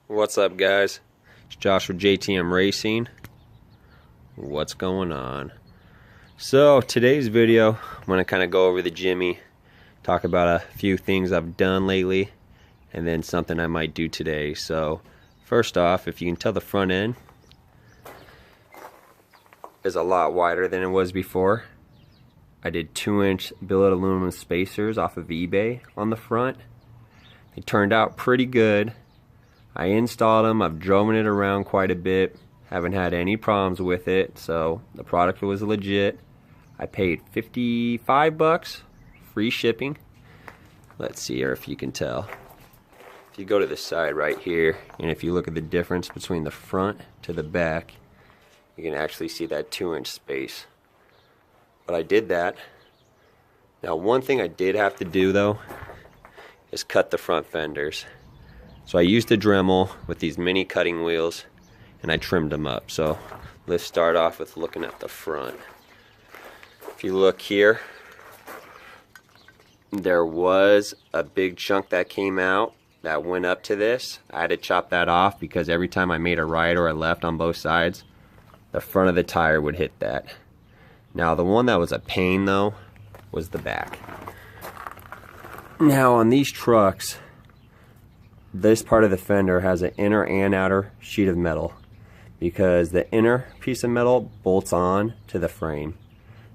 What's up, guys? It's Josh with JTM Racing. What's going on? So today's video, I'm going to kind of go over the Jimmy, talk about a few things I've done lately, and then something I might do today. So first off, if you can tell, the front end is a lot wider than it was before. I did 2-inch billet aluminum spacers off of eBay on the front. They turned out pretty good. I installed them, I've driven it around quite a bit, haven't had any problems with it, so the product was legit. I paid $55, free shipping. Let's see here if you can tell. If you go to the side right here, and if you look at the difference between the front to the back, you can actually see that 2-inch space. But I did that. Now, one thing I did have to do though is cut the front fenders. So I used a Dremel with these mini cutting wheels and I trimmed them up. So let's start off with looking at the front. If you look here, there was a big chunk that came out that went up to this. I had to chop that off because every time I made a right or a left on both sides, the front of the tire would hit that. Now the one that was a pain though was the back. Now on these trucks, this part of the fender has an inner and outer sheet of metal because the inner piece of metal bolts on to the frame.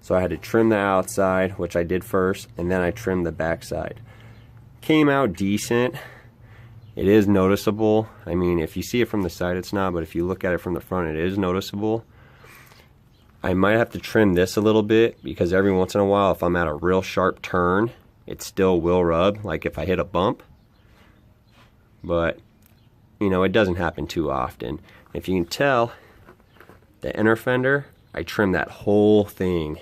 So I had to trim the outside, which I did first, and then I trimmed the back side. Came out decent. It is noticeable. I mean, if you see it from the side, it's not, but if you look at it from the front, it is noticeable. I might have to trim this a little bit because every once in a while, if I'm at a real sharp turn, it still will rub, like if I hit a bump. But, you know, it doesn't happen too often. If you can tell, the inner fender, I trimmed that whole thing.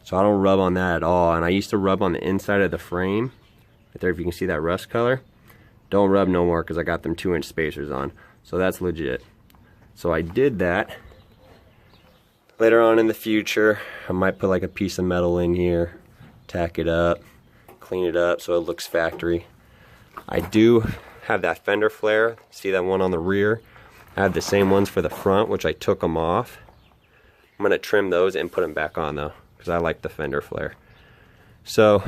So I don't rub on that at all. And I used to rub on the inside of the frame. Right there, if you can see that rust color. Don't rub no more because I got them 2-inch spacers on. So that's legit. So I did that. Later on in the future, I might put like a piece of metal in here, tack it up, clean it up so it looks factory. I do have that fender flare. See that one on the rear? I have the same ones for the front, which I took them off. I'm going to trim those and put them back on though, because I like the fender flare. So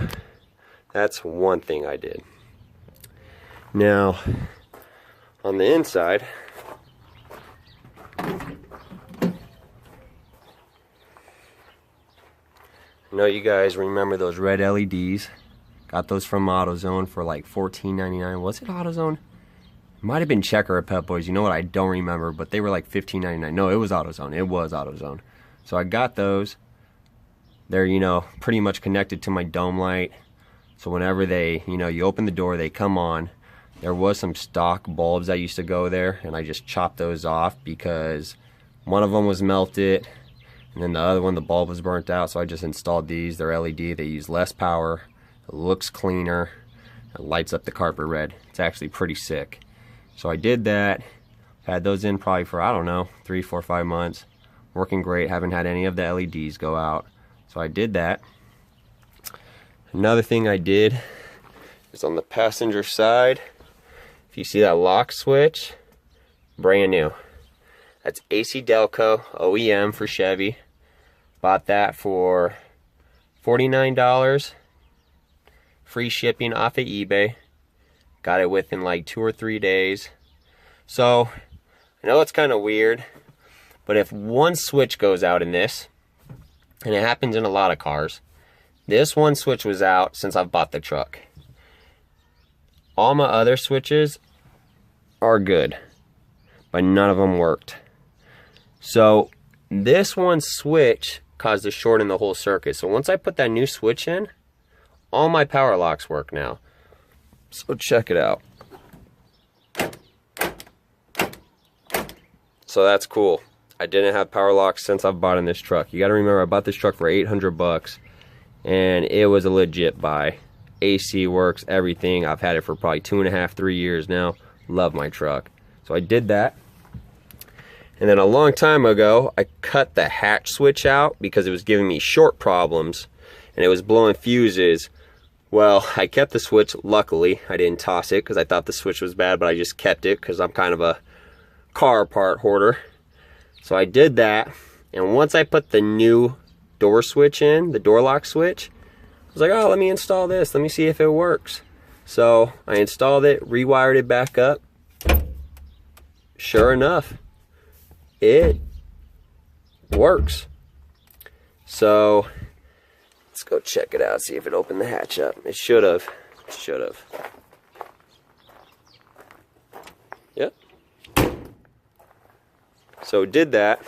that's one thing I did. Now on the inside, I know you guys remember those red LEDs. Got those from AutoZone for like $14.99. Was it AutoZone? Might have been Checker or Pep Boys. You know what? I don't remember, but they were like $15.99. No, it was AutoZone. It was AutoZone. So I got those. They're, you know, pretty much connected to my dome light. So whenever they, you know, you open the door, they come on. There was some stock bulbs that used to go there, and I just chopped those off because one of them was melted, and then the other one, the bulb was burnt out. So I just installed these. They're LED. They use less power. It looks cleaner. It lights up the carpet red. It's actually pretty sick. So I did that. Had those in probably for, I don't know, 3, 4, 5 months. Working great. Haven't had any of the LEDs go out. So I did that. Another thing I did is on the passenger side. If you see that lock switch, brand new. That's AC Delco OEM for Chevy. Bought that for $49. Free shipping off of eBay. Got it within like 2 or 3 days. So I know it's kind of weird, but if one switch goes out in this, and it happens in a lot of cars, this one switch was out since I've bought the truck. All my other switches are good, but none of them worked. So this one switch caused a short in the whole circuit. So once I put that new switch in, all my power locks work now. So check it out. So that's cool. I didn't have power locks since I've bought in this truck. You gotta remember, I bought this truck for $800 and it was a legit buy. AC works, everything. I've had it for probably 2.5, 3 years now. Love my truck. So I did that. And then a long time ago, I cut the hatch switch out because it was giving me short problems and it was blowing fuses Well, I kept the switch. Luckily, I didn't toss it because I thought the switch was bad, but I just kept it because I'm kind of a car part hoarder. So I did that, and once I put the new door switch in, the door lock switch, I was like, oh, let me install this. Let me see if it works. So I installed it, rewired it back up. Sure enough, it works. So let's go check it out, see if it opened the hatch up. It should have. It should have. Yep. So it did that.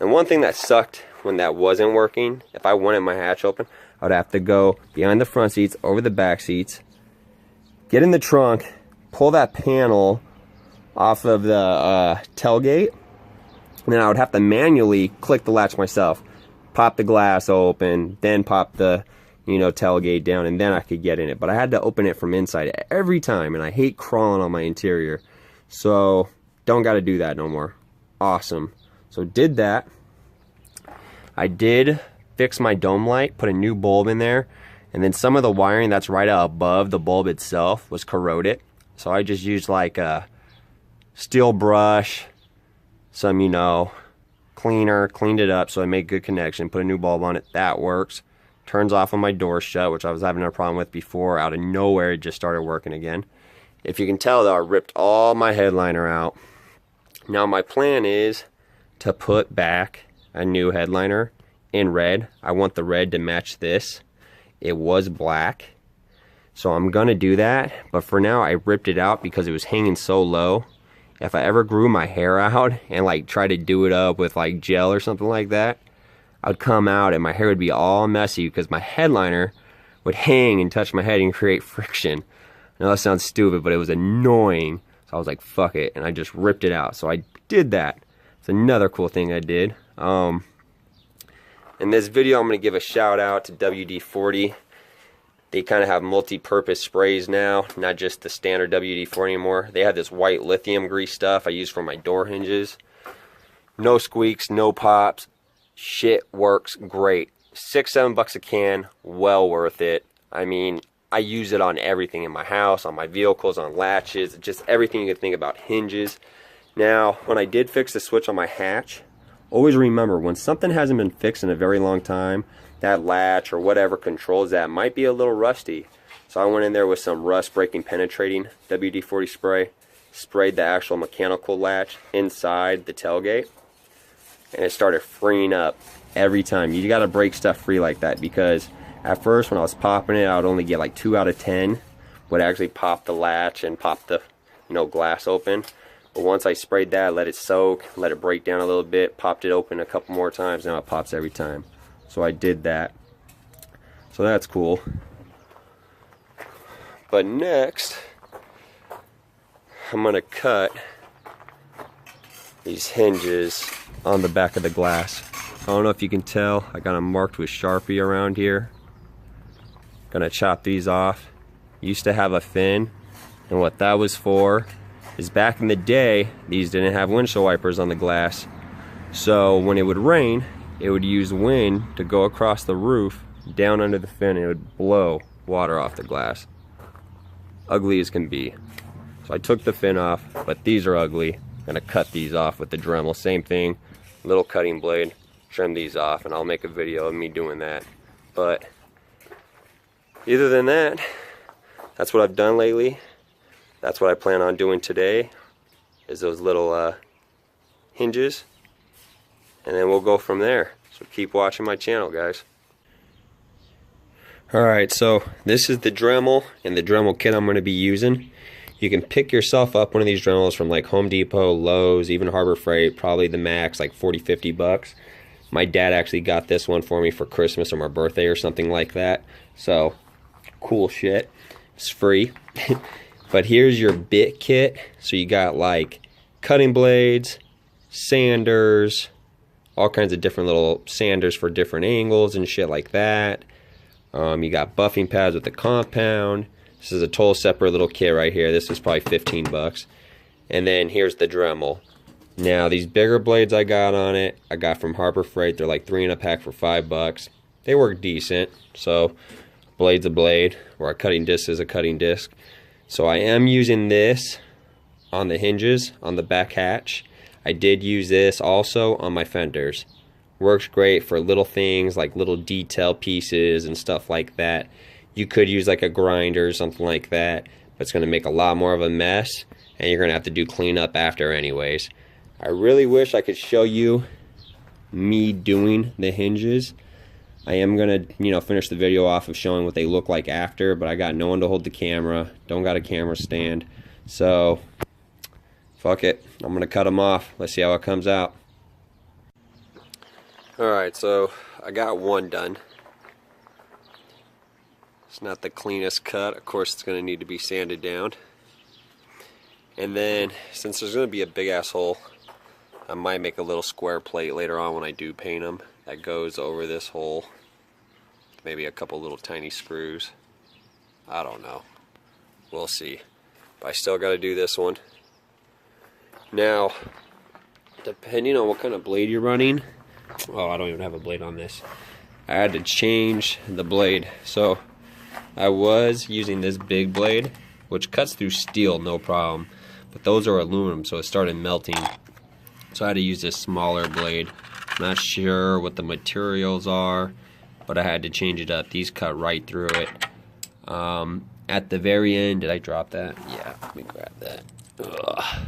And one thing that sucked when that wasn't working, if I wanted my hatch open, I would have to go behind the front seats, over the back seats, get in the trunk, pull that panel off of the tailgate, and then I would have to manually click the latch myself, pop the glass open, then pop the, you know, tailgate down, and then I could get in it. But I had to open it from inside every time, and I hate crawling on my interior. So don't got to do that no more. Awesome. So did that. I did fix my dome light, put a new bulb in there, and then some of the wiring that's right out above the bulb itself was corroded. So I just used like a steel brush, some, you know, cleaner, cleaned it up so I made good connection, put a new bulb on it. That works. Turns off on my door shut, which I was having a problem with before. Out of nowhere, it just started working again. If you can tell though, I ripped all my headliner out. Now my plan is to put back a new headliner in red. I want the red to match this. It was black, so I'm gonna do that, but for now I ripped it out because it was hanging so low. If I ever grew my hair out and like try to do it up with like gel or something like that, I'd come out and my hair would be all messy because my headliner would hang and touch my head and create friction. I know that sounds stupid, but it was annoying. So I was like, fuck it, and I just ripped it out. So I did that. It's another cool thing I did. In this video, I'm going to give a shout out to WD-40. They kind of have multi-purpose sprays now, not just the standard WD-40 anymore. They have this white lithium grease stuff I use for my door hinges. No squeaks, no pops. Shit works great. $6-7 a can, well worth it. I mean, I use it on everything in my house, on my vehicles, on latches, just everything you can think about, hinges. Now, when I did fix the switch on my hatch, always remember, when something hasn't been fixed in a very long time, that latch or whatever controls that might be a little rusty. So I went in there with some rust breaking penetrating WD-40 spray, sprayed the actual mechanical latch inside the tailgate, and it started freeing up every time. You gotta break stuff free like that, because at first when I was popping it, I would only get like 2 out of 10 would actually pop the latch and pop the, you know, glass open. But once I sprayed that, let it soak, let it break down a little bit, popped it open a couple more times, now it pops every time. So I did that. So that's cool. But next, I'm gonna cut these hinges on the back of the glass. I don't know if you can tell, I got them marked with Sharpie around here. Gonna chop these off. Used to have a fin, and what that was for is back in the day, these didn't have windshield wipers on the glass. So when it would rain, it would use wind to go across the roof, down under the fin, and it would blow water off the glass. Ugly as can be. So I took the fin off, but these are ugly. I'm gonna cut these off with the Dremel. Same thing, little cutting blade, trim these off, and I'll make a video of me doing that. But other than that, that's what I've done lately. That's what I plan on doing today, is those little hinges, and then we'll go from there. So keep watching my channel, guys. Alright, so this is the Dremel and the Dremel kit I'm going to be using. You can pick yourself up one of these Dremels from like Home Depot, Lowe's, even Harbor Freight, probably the max, like 40-50 bucks. My dad actually got this one for me for Christmas or my birthday or something like that. So, cool shit. It's free. But here's your bit kit. So you got like cutting blades, sanders, all kinds of different little sanders for different angles and shit like that. You got buffing pads with the compound. This is a total separate little kit right here. This is probably 15 bucks. And then here's the Dremel. Now these bigger blades I got on it, I got from Harbor Freight. They're like 3 in a pack for 5 bucks. They work decent. So blade's a blade, or a cutting disc is a cutting disc. So I am using this on the hinges on the back hatch. I did use this also on my fenders. Works great for little things like little detail pieces and stuff like that. You could use like a grinder or something like that, but it's going to make a lot more of a mess, and you're going to have to do cleanup after anyways. I really wish I could show you me doing the hinges. I am going to, finish the video off of showing what they look like after, but I got no one to hold the camera. Don't got a camera stand. So, fuck it. I'm going to cut them off. Let's see how it comes out. Alright, so I got one done. It's not the cleanest cut. Of course, it's going to need to be sanded down. And then, since there's going to be a big ass hole, I might make a little square plate later on when I do paint them that goes over this hole. Maybe a couple little tiny screws. I don't know. We'll see. But I still got to do this one. Now, depending on what kind of blade you're running, oh, I don't even have a blade on this. I had to change the blade. So I was using this big blade, which cuts through steel no problem, but those are aluminum, so it started melting. So I had to use this smaller blade. Not sure what the materials are, but I had to change it up. These cut right through it. At the very end, did I drop that? Yeah, let me grab that. Ugh.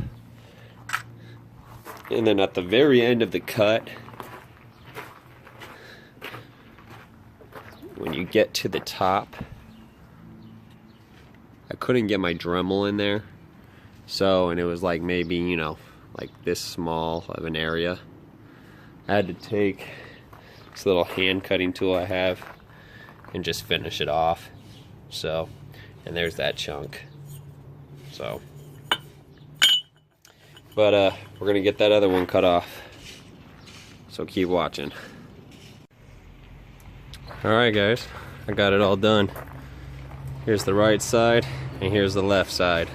And then at the very end of the cut, when you get to the top, I couldn't get my Dremel in there. So, and it was like maybe, like this small of an area. I had to take this little hand cutting tool I have and just finish it off. So, and there's that chunk. So, but we're gonna get that other one cut off. So keep watching. Alright guys, I got it all done. Here's the right side and here's the left side.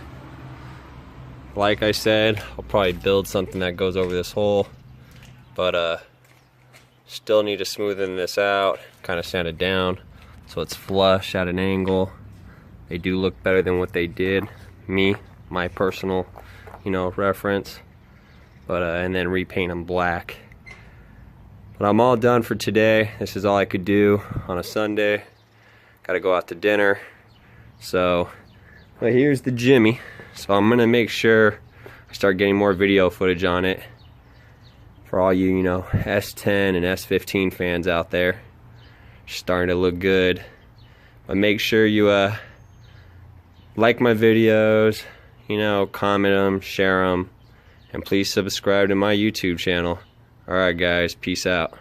Like I said, I'll probably build something that goes over this hole, but still need to smoothen this out, kind of sand it down so it's flush at an angle. They do look better than what they did. My personal, reference. But and then repaint them black. But I'm all done for today. This is all I could do on a Sunday. Gotta go out to dinner. So, but here's the Jimmy. So I'm gonna make sure I start getting more video footage on it for all you, S10 and S15 fans out there. Starting to look good. But make sure you like my videos, comment them, share them, and please subscribe to my YouTube channel. Alright guys, peace out.